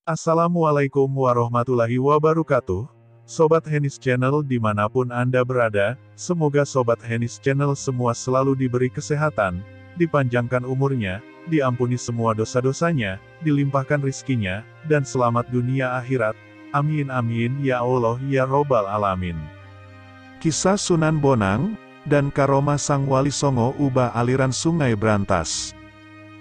Assalamualaikum warahmatullahi wabarakatuh. Sobat Henis Channel dimanapun Anda berada, semoga Sobat Henis Channel semua selalu diberi kesehatan, dipanjangkan umurnya, diampuni semua dosa-dosanya, dilimpahkan rizkinya, dan selamat dunia akhirat. Amin amin ya Allah ya Robbal Alamin. Kisah Sunan Bonang dan karomah Sang Wali Songo ubah aliran Sungai Brantas.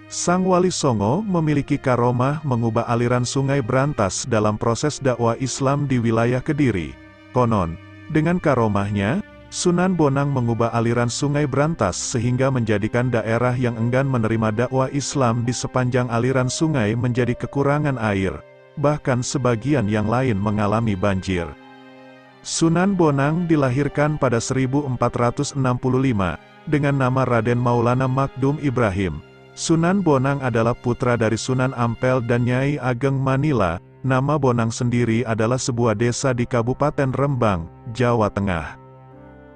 Sang Wali Songo memiliki karomah mengubah aliran Sungai Brantas dalam proses dakwah Islam di wilayah Kediri. Konon, dengan karomahnya, Sunan Bonang mengubah aliran Sungai Brantas sehingga menjadikan daerah yang enggan menerima dakwah Islam di sepanjang aliran sungai menjadi kekurangan air, bahkan sebagian yang lain mengalami banjir. Sunan Bonang dilahirkan pada 1465, dengan nama Raden Maulana Makdum Ibrahim. Sunan Bonang adalah putra dari Sunan Ampel dan Nyai Ageng Manila. Nama Bonang sendiri adalah sebuah desa di Kabupaten Rembang, Jawa Tengah.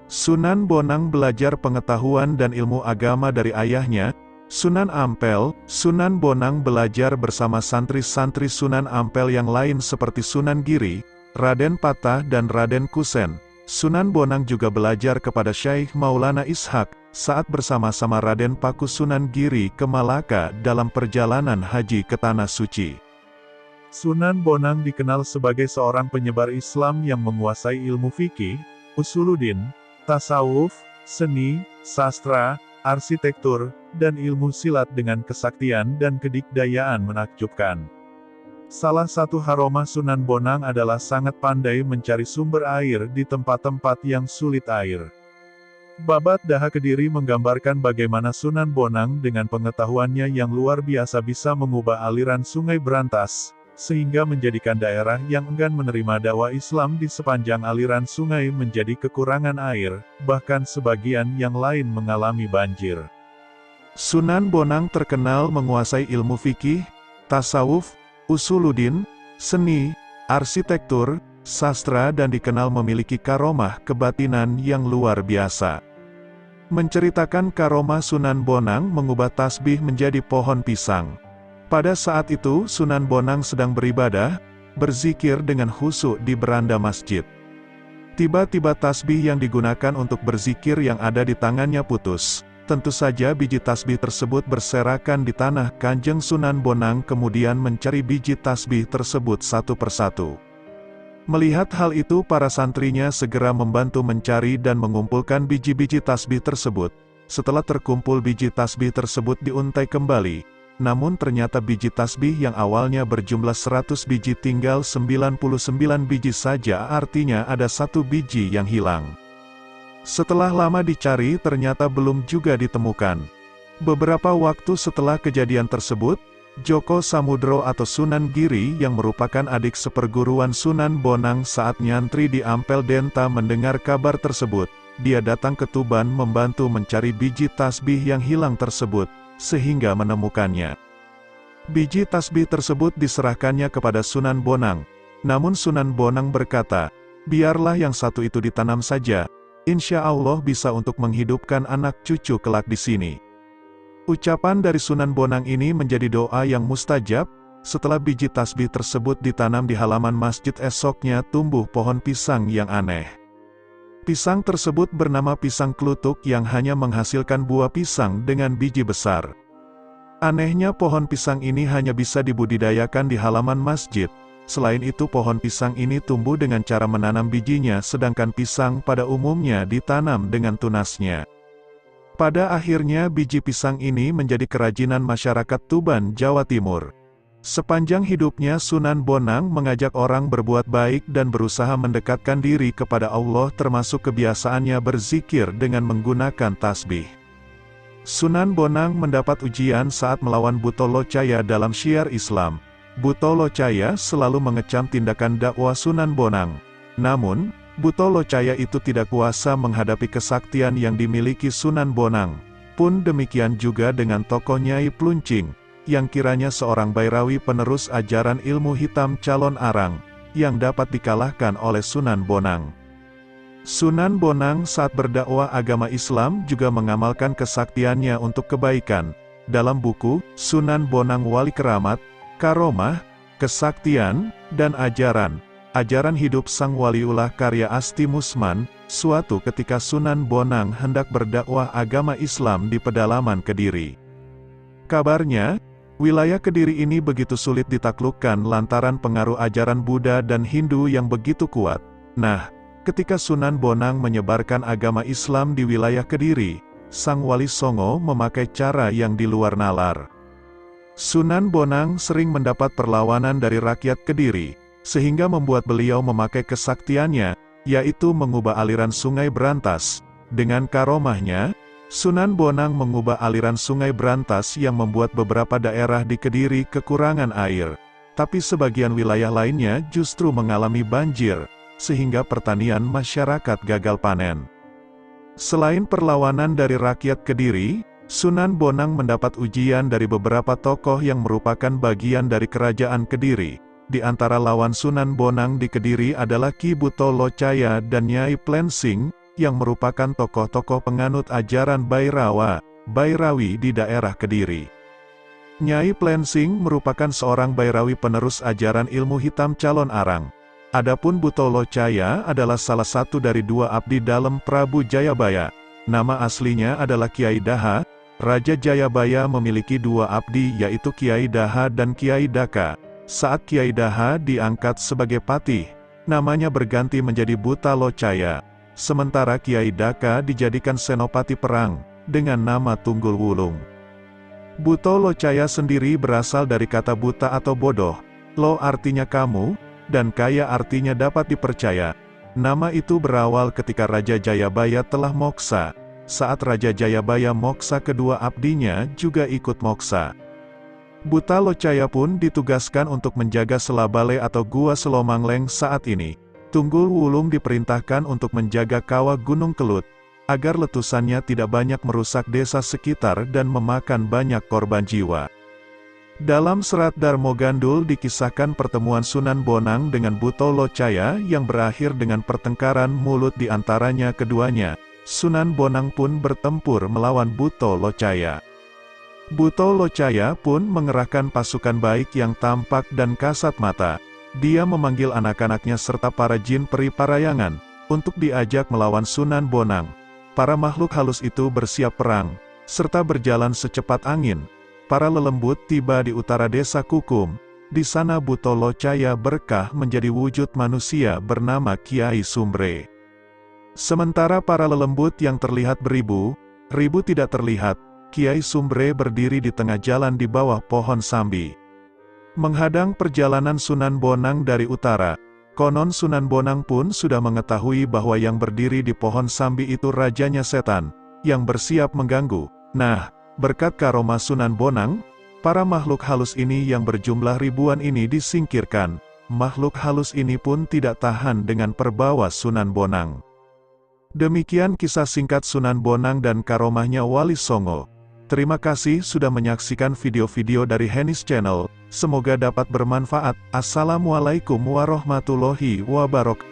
Sunan Bonang belajar pengetahuan dan ilmu agama dari ayahnya, Sunan Ampel. Sunan Bonang belajar bersama santri-santri Sunan Ampel yang lain seperti Sunan Giri, Raden Patah dan Raden Kusen. Sunan Bonang juga belajar kepada Syekh Maulana Ishak, saat bersama-sama Raden Paku Sunan Giri ke Malaka dalam perjalanan haji ke Tanah Suci. Sunan Bonang dikenal sebagai seorang penyebar Islam yang menguasai ilmu fikih, usuluddin, tasawuf, seni, sastra, arsitektur, dan ilmu silat dengan kesaktian dan kedikdayaan menakjubkan. Salah satu haromah Sunan Bonang adalah sangat pandai mencari sumber air di tempat-tempat yang sulit air. Babat Daha Kediri menggambarkan bagaimana Sunan Bonang dengan pengetahuannya yang luar biasa bisa mengubah aliran Sungai Brantas, sehingga menjadikan daerah yang enggan menerima dakwah Islam di sepanjang aliran sungai menjadi kekurangan air, bahkan sebagian yang lain mengalami banjir. Sunan Bonang terkenal menguasai ilmu fikih, tasawuf, usuluddin, seni, arsitektur, sastra dan dikenal memiliki karomah kebatinan yang luar biasa. Menceritakan karomah Sunan Bonang mengubah tasbih menjadi pohon pisang. Pada saat itu Sunan Bonang sedang beribadah, berzikir dengan khusyuk di beranda masjid. Tiba-tiba tasbih yang digunakan untuk berzikir yang ada di tangannya putus. Tentu saja biji tasbih tersebut berserakan di tanah. Kanjeng Sunan Bonang kemudian mencari biji tasbih tersebut satu persatu. Melihat hal itu para santrinya segera membantu mencari dan mengumpulkan biji-biji tasbih tersebut. Setelah terkumpul biji tasbih tersebut diuntai kembali. Namun ternyata biji tasbih yang awalnya berjumlah 100 biji tinggal 99 biji saja, artinya ada satu biji yang hilang. Setelah lama dicari ternyata belum juga ditemukan. Beberapa waktu setelah kejadian tersebut, Joko Samudro atau Sunan Giri yang merupakan adik seperguruan Sunan Bonang saat nyantri di Ampel Denta mendengar kabar tersebut. Dia datang ke Tuban membantu mencari biji tasbih yang hilang tersebut, sehingga menemukannya. Biji tasbih tersebut diserahkannya kepada Sunan Bonang. Namun Sunan Bonang berkata, "Biarlah yang satu itu ditanam saja. Insya Allah bisa untuk menghidupkan anak cucu kelak di sini." Ucapan dari Sunan Bonang ini menjadi doa yang mustajab. Setelah biji tasbih tersebut ditanam di halaman masjid, esoknya tumbuh pohon pisang yang aneh. Pisang tersebut bernama pisang klutuk yang hanya menghasilkan buah pisang dengan biji besar. Anehnya pohon pisang ini hanya bisa dibudidayakan di halaman masjid. Selain itu pohon pisang ini tumbuh dengan cara menanam bijinya, sedangkan pisang pada umumnya ditanam dengan tunasnya. Pada akhirnya biji pisang ini menjadi kerajinan masyarakat Tuban, Jawa Timur. Sepanjang hidupnya Sunan Bonang mengajak orang berbuat baik dan berusaha mendekatkan diri kepada Allah, termasuk kebiasaannya berzikir dengan menggunakan tasbih. Sunan Bonang mendapat ujian saat melawan Buto Locaya dalam syiar Islam. Buto Locaya selalu mengecam tindakan dakwah Sunan Bonang. Namun, Buto Locaya itu tidak kuasa menghadapi kesaktian yang dimiliki Sunan Bonang. Pun demikian juga dengan tokoh Nyai Pluncing, yang kiranya seorang Bairawi penerus ajaran ilmu hitam calon arang, yang dapat dikalahkan oleh Sunan Bonang. Sunan Bonang saat berdakwah agama Islam juga mengamalkan kesaktiannya untuk kebaikan. Dalam buku, Sunan Bonang Wali Keramat, Karomah, kesaktian, dan ajaran. Ajaran hidup Sang Waliullah karya Asti Musman. Suatu ketika Sunan Bonang hendak berdakwah agama Islam di pedalaman Kediri. Kabarnya, wilayah Kediri ini begitu sulit ditaklukkan lantaran pengaruh ajaran Buddha dan Hindu yang begitu kuat. Nah, ketika Sunan Bonang menyebarkan agama Islam di wilayah Kediri, Sang Wali Songo memakai cara yang di luar nalar. Sunan Bonang sering mendapat perlawanan dari rakyat Kediri, sehingga membuat beliau memakai kesaktiannya, yaitu mengubah aliran sungai Brantas. Dengan karomahnya, Sunan Bonang mengubah aliran sungai Brantas yang membuat beberapa daerah di Kediri kekurangan air. Tapi sebagian wilayah lainnya justru mengalami banjir, sehingga pertanian masyarakat gagal panen. Selain perlawanan dari rakyat Kediri, Sunan Bonang mendapat ujian dari beberapa tokoh yang merupakan bagian dari kerajaan Kediri. Di antara lawan Sunan Bonang di Kediri adalah Ki Buto Locaya dan Nyai Plensing, yang merupakan tokoh-tokoh penganut ajaran Bairawi di daerah Kediri. Nyai Plensing merupakan seorang Bairawi penerus ajaran ilmu hitam calon arang. Adapun Buto Locaya adalah salah satu dari dua abdi dalam Prabu Jayabaya. Nama aslinya adalah Kiai Daha. Raja Jayabaya memiliki dua abdi yaitu Kiai Daha dan Kiai Daka. Saat Kiai Daha diangkat sebagai patih, namanya berganti menjadi Buta Locaya. Sementara Kiai Daka dijadikan senopati perang, dengan nama Tunggul Wulung. Buto Locaya sendiri berasal dari kata buta atau bodoh. Lo artinya kamu, dan kaya artinya dapat dipercaya. Nama itu berawal ketika Raja Jayabaya telah moksa. Saat Raja Jayabaya moksa, kedua abdinya juga ikut moksa. Buta Locaya pun ditugaskan untuk menjaga Selabale atau Gua Selomangleng saat ini. Tunggul Wulung diperintahkan untuk menjaga kawah Gunung Kelut, agar letusannya tidak banyak merusak desa sekitar dan memakan banyak korban jiwa. Dalam serat Darmo Gandul dikisahkan pertemuan Sunan Bonang dengan Buto Locaya yang berakhir dengan pertengkaran mulut di antaranya keduanya. Sunan Bonang pun bertempur melawan Buto Locaya. Buto Locaya pun mengerahkan pasukan baik yang tampak dan kasat mata. Dia memanggil anak-anaknya serta para jin peri parayangan untuk diajak melawan Sunan Bonang. Para makhluk halus itu bersiap perang, serta berjalan secepat angin. Para lelembut tiba di utara desa Kukum. Di sana Buto Locaya berkah menjadi wujud manusia bernama Kiai Sumbre. Sementara para lelembut yang terlihat beribu tidak terlihat. Kiai Sumbre berdiri di tengah jalan di bawah pohon sambi, menghadang perjalanan Sunan Bonang dari utara. Konon Sunan Bonang pun sudah mengetahui bahwa yang berdiri di pohon sambi itu rajanya setan, yang bersiap mengganggu. Nah, berkat karomah Sunan Bonang, para makhluk halus ini yang berjumlah ribuan ini disingkirkan. Makhluk halus ini pun tidak tahan dengan perbawa Sunan Bonang. Demikian kisah singkat Sunan Bonang dan karomahnya Wali Songo. Terima kasih sudah menyaksikan video-video dari Hennis Channel. Semoga dapat bermanfaat. Assalamualaikum warahmatullahi wabarakatuh.